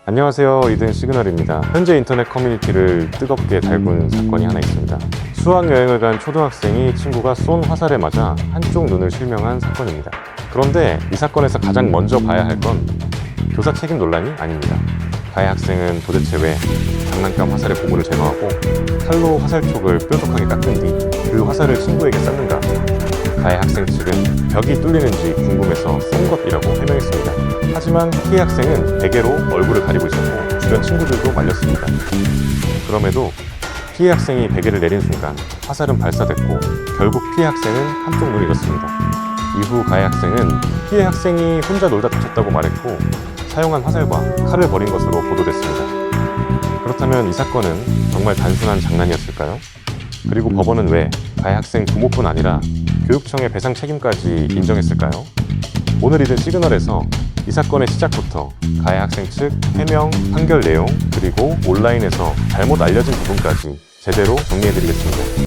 안녕하세요, 이든 시그널입니다. 현재 인터넷 커뮤니티를 뜨겁게 달군 사건이 하나 있습니다. 수학여행을 간 초등학생이 친구가 쏜 화살에 맞아 한쪽 눈을 실명한 사건입니다. 그런데 이 사건에서 가장 먼저 봐야 할 건 교사 책임 논란이 아닙니다. 가해 학생은 도대체 왜 장난감 화살의 고무를 제거하고 칼로 화살촉을 뾰족하게 깎은 뒤 그 화살을 친구에게 쐈는가? 가해 학생 측은 벽이 뚫리는지 궁금해서 쏜 것이라고 해명했습니다. 하지만 피해 학생은 베개로 얼굴을 가리고 있었고 주변 친구들도 말렸습니다. 그럼에도 피해 학생이 베개를 내린 순간 화살은 발사됐고 결국 피해 학생은 한쪽 눈을 잃었습니다. 이후 가해 학생은 피해 학생이 혼자 놀다 다쳤다고 말했고 사용한 화살과 칼을 버린 것으로 보도됐습니다. 그렇다면 이 사건은 정말 단순한 장난이었을까요? 그리고 법원은 왜 가해 학생 부모뿐 아니라 교육청의 배상 책임까지 인정했을까요? 오늘 이든 시그널에서 이 사건의 시작부터 가해 학생 측 해명, 판결 내용, 그리고 온라인에서 잘못 알려진 부분까지 제대로 정리해드리겠습니다.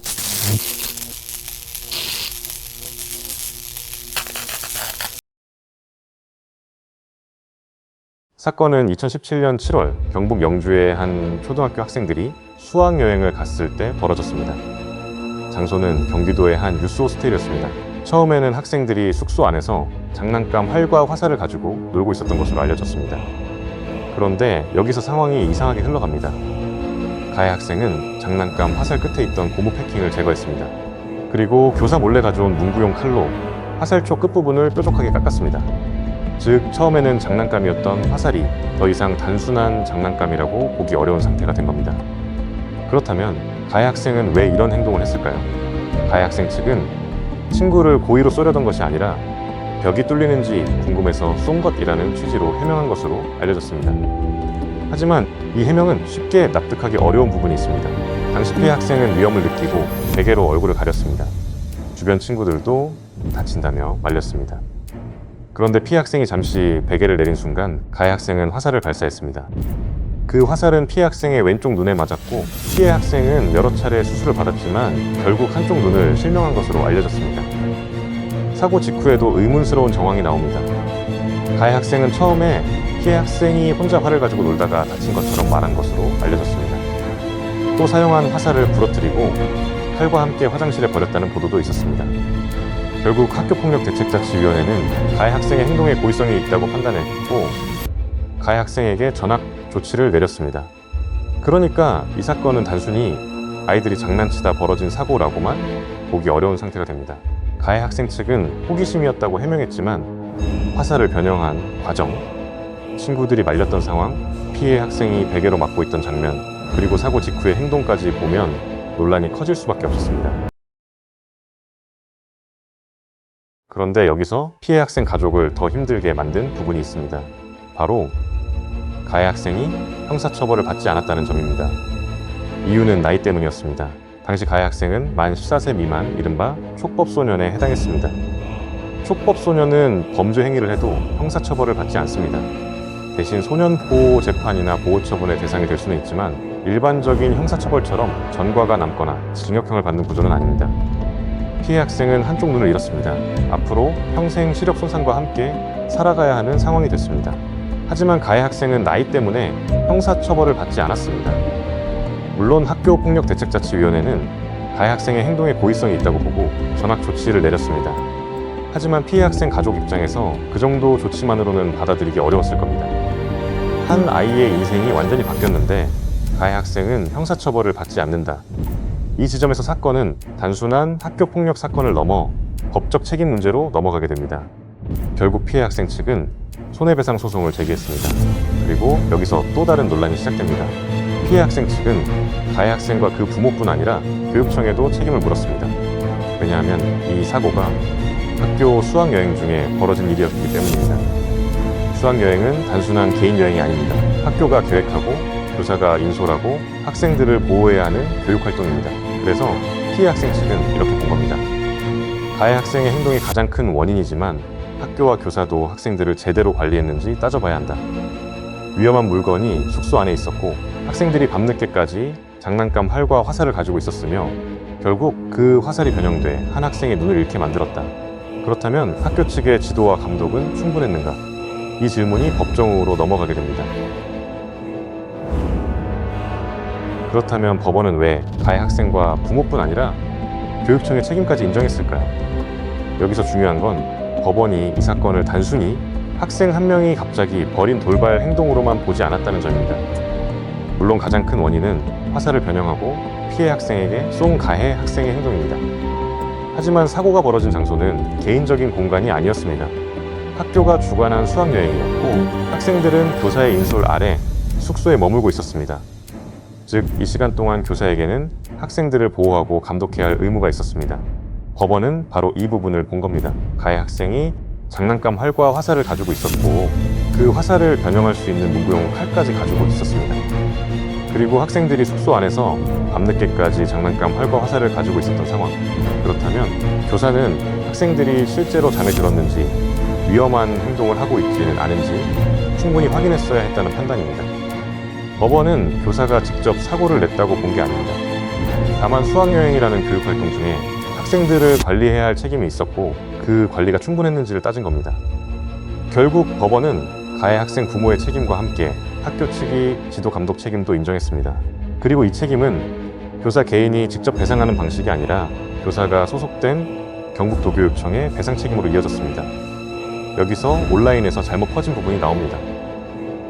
사건은 2017년 7월 경북 영주의 한 초등학교 학생들이 수학여행을 갔을 때 벌어졌습니다. 장소는 경기도의 한 유스 호스텔이었습니다. 처음에는 학생들이 숙소 안에서 장난감 활과 화살을 가지고 놀고 있었던 것으로 알려졌습니다. 그런데 여기서 상황이 이상하게 흘러갑니다. 가해 학생은 장난감 화살 끝에 있던 고무 패킹을 제거했습니다. 그리고 교사 몰래 가져온 문구용 칼로 화살촉 끝부분을 뾰족하게 깎았습니다. 즉, 처음에는 장난감이었던 화살이 더 이상 단순한 장난감이라고 보기 어려운 상태가 된 겁니다. 그렇다면 가해 학생은 왜 이런 행동을 했을까요? 가해 학생 측은 친구를 고의로 쏘려던 것이 아니라 벽이 뚫리는지 궁금해서 쏜 것이라는 취지로 해명한 것으로 알려졌습니다. 하지만 이 해명은 쉽게 납득하기 어려운 부분이 있습니다. 당시 피해 학생은 위험을 느끼고 베개로 얼굴을 가렸습니다. 주변 친구들도 다친다며 말렸습니다. 그런데 피해 학생이 잠시 베개를 내린 순간 가해 학생은 화살을 발사했습니다. 그 화살은 피해 학생의 왼쪽 눈에 맞았고 피해 학생은 여러 차례 수술을 받았지만 결국 한쪽 눈을 실명한 것으로 알려졌습니다. 사고 직후에도 의문스러운 정황이 나옵니다. 가해 학생은 처음에 피해 학생이 혼자 활을 가지고 놀다가 다친 것처럼 말한 것으로 알려졌습니다. 또 사용한 화살을 부러뜨리고 칼과 함께 화장실에 버렸다는 보도도 있었습니다. 결국 학교폭력대책자치위원회는 가해 학생의 행동에 고의성이 있다고 판단했고 가해 학생에게 전학 조치를 내렸습니다. 그러니까 이 사건은 단순히 아이들이 장난치다 벌어진 사고라고만 보기 어려운 상태가 됩니다. 가해 학생 측은 호기심이었다고 해명했지만 화살을 변형한 과정, 친구들이 말렸던 상황, 피해 학생이 베개로 맞고 있던 장면, 그리고 사고 직후의 행동까지 보면 논란이 커질 수밖에 없었습니다. 그런데 여기서 피해 학생 가족을 더 힘들게 만든 부분이 있습니다. 바로 가해 학생이 형사처벌을 받지 않았다는 점입니다. 이유는 나이 때문이었습니다. 당시 가해 학생은 만 14세 미만, 이른바 촉법소년에 해당했습니다. 촉법소년은 범죄 행위를 해도 형사처벌을 받지 않습니다. 대신 소년보호 재판이나 보호처분의 대상이 될 수는 있지만 일반적인 형사처벌처럼 전과가 남거나 징역형을 받는 구조는 아닙니다. 피해 학생은 한쪽 눈을 잃었습니다. 앞으로 평생 시력 손상과 함께 살아가야 하는 상황이 됐습니다. 하지만 가해 학생은 나이 때문에 형사처벌을 받지 않았습니다. 물론 학교폭력대책자치위원회는 가해 학생의 행동에 고의성이 있다고 보고 전학 조치를 내렸습니다. 하지만 피해 학생 가족 입장에서 그 정도 조치만으로는 받아들이기 어려웠을 겁니다. 한 아이의 인생이 완전히 바뀌었는데 가해 학생은 형사처벌을 받지 않는다. 이 지점에서 사건은 단순한 학교폭력 사건을 넘어 법적 책임 문제로 넘어가게 됩니다. 결국 피해 학생 측은 손해배상 소송을 제기했습니다. 그리고 여기서 또 다른 논란이 시작됩니다. 피해 학생 측은 가해 학생과 그 부모뿐 아니라 교육청에도 책임을 물었습니다. 왜냐하면 이 사고가 학교 수학여행 중에 벌어진 일이었기 때문입니다. 수학여행은 단순한 개인 여행이 아닙니다. 학교가 계획하고 교사가 인솔하고 학생들을 보호해야 하는 교육활동입니다. 그래서 피해 학생 측은 이렇게 본 겁니다. 가해 학생의 행동이 가장 큰 원인이지만 학교와 교사도 학생들을 제대로 관리했는지 따져봐야 한다. 위험한 물건이 숙소 안에 있었고 학생들이 밤늦게까지 장난감 활과 화살을 가지고 있었으며 결국 그 화살이 변형돼 한 학생의 눈을 잃게 만들었다. 그렇다면 학교 측의 지도와 감독은 충분했는가? 이 질문이 법정으로 넘어가게 됩니다. 그렇다면 법원은 왜 가해 학생과 부모뿐 아니라 교육청의 책임까지 인정했을까요? 여기서 중요한 건 법원이 이 사건을 단순히 학생 한 명이 갑자기 벌인 돌발 행동으로만 보지 않았다는 점입니다. 물론 가장 큰 원인은 화살을 변형하고 피해 학생에게 쏜 가해 학생의 행동입니다. 하지만 사고가 벌어진 장소는 개인적인 공간이 아니었습니다. 학교가 주관한 수학여행이었고 학생들은 교사의 인솔 아래 숙소에 머물고 있었습니다. 즉, 이 시간 동안 교사에게는 학생들을 보호하고 감독해야 할 의무가 있었습니다. 법원은 바로 이 부분을 본 겁니다. 가해 학생이 장난감 활과 화살을 가지고 있었고 그 화살을 변형할 수 있는 문구용 칼까지 가지고 있었습니다. 그리고 학생들이 숙소 안에서 밤늦게까지 장난감 활과 화살을 가지고 있었던 상황. 그렇다면 교사는 학생들이 실제로 잠에 들었는지 위험한 행동을 하고 있지는 않은지 충분히 확인했어야 했다는 판단입니다. 법원은 교사가 직접 사고를 냈다고 본 게 아닙니다. 다만 수학여행이라는 교육활동 중에 학생들을 관리해야 할 책임이 있었고 그 관리가 충분했는지를 따진 겁니다. 결국 법원은 가해 학생 부모의 책임과 함께 학교 측이 지도 감독 책임도 인정했습니다. 그리고 이 책임은 교사 개인이 직접 배상하는 방식이 아니라 교사가 소속된 경북도교육청의 배상 책임으로 이어졌습니다. 여기서 온라인에서 잘못 퍼진 부분이 나옵니다.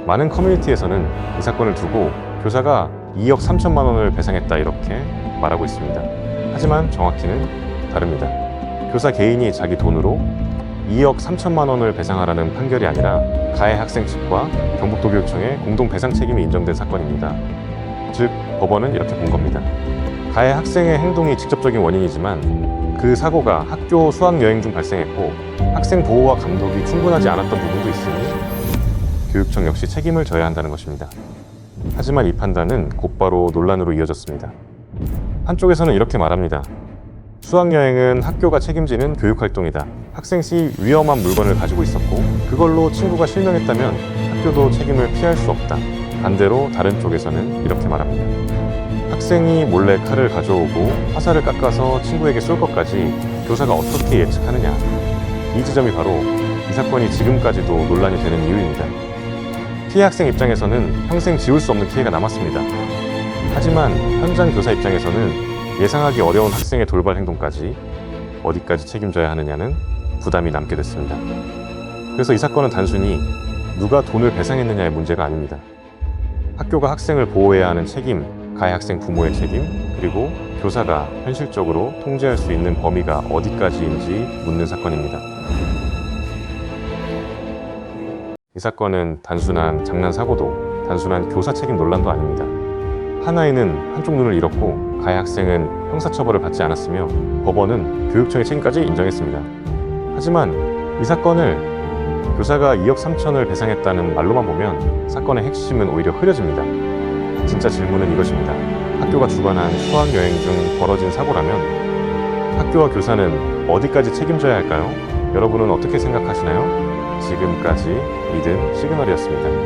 많은 커뮤니티에서는 이 사건을 두고 교사가 2억 3천만 원을 배상했다 이렇게 말하고 있습니다. 하지만 정확히는 다릅니다. 교사 개인이 자기 돈으로 2억 3천만 원을 배상하라는 판결이 아니라 가해 학생 측과 경북도교육청의 공동 배상 책임이 인정된 사건입니다. 즉, 법원은 이렇게 본 겁니다. 가해 학생의 행동이 직접적인 원인이지만 그 사고가 학교 수학여행 중 발생했고 학생 보호와 감독이 충분하지 않았던 부분도 있으니 교육청 역시 책임을 져야 한다는 것입니다. 하지만 이 판단은 곧바로 논란으로 이어졌습니다. 한쪽에서는 이렇게 말합니다. 수학여행은 학교가 책임지는 교육활동이다. 학생 시 위험한 물건을 가지고 있었고 그걸로 친구가 실명했다면 학교도 책임을 피할 수 없다. 반대로 다른 쪽에서는 이렇게 말합니다. 학생이 몰래 칼을 가져오고 화살을 깎아서 친구에게 쏠 것까지 교사가 어떻게 예측하느냐. 이 지점이 바로 이 사건이 지금까지도 논란이 되는 이유입니다. 피해 학생 입장에서는 평생 지울 수 없는 피해가 남았습니다. 하지만 현장 교사 입장에서는 예상하기 어려운 학생의 돌발 행동까지 어디까지 책임져야 하느냐는 부담이 남게 됐습니다. 그래서 이 사건은 단순히 누가 돈을 배상했느냐의 문제가 아닙니다. 학교가 학생을 보호해야 하는 책임, 가해 학생 부모의 책임, 그리고 교사가 현실적으로 통제할 수 있는 범위가 어디까지인지 묻는 사건입니다. 이 사건은 단순한 장난 사고도 단순한 교사 책임 논란도 아닙니다. 한 아이는 한쪽 눈을 잃었고 가해 학생은 형사처벌을 받지 않았으며 법원은 교육청의 책임까지 인정했습니다. 하지만 이 사건을 교사가 2억 3천을 배상했다는 말로만 보면 사건의 핵심은 오히려 흐려집니다. 진짜 질문은 이것입니다. 학교가 주관한 수학여행 중 벌어진 사고라면 학교와 교사는 어디까지 책임져야 할까요? 여러분은 어떻게 생각하시나요? 지금까지 믿음 시그널이었습니다.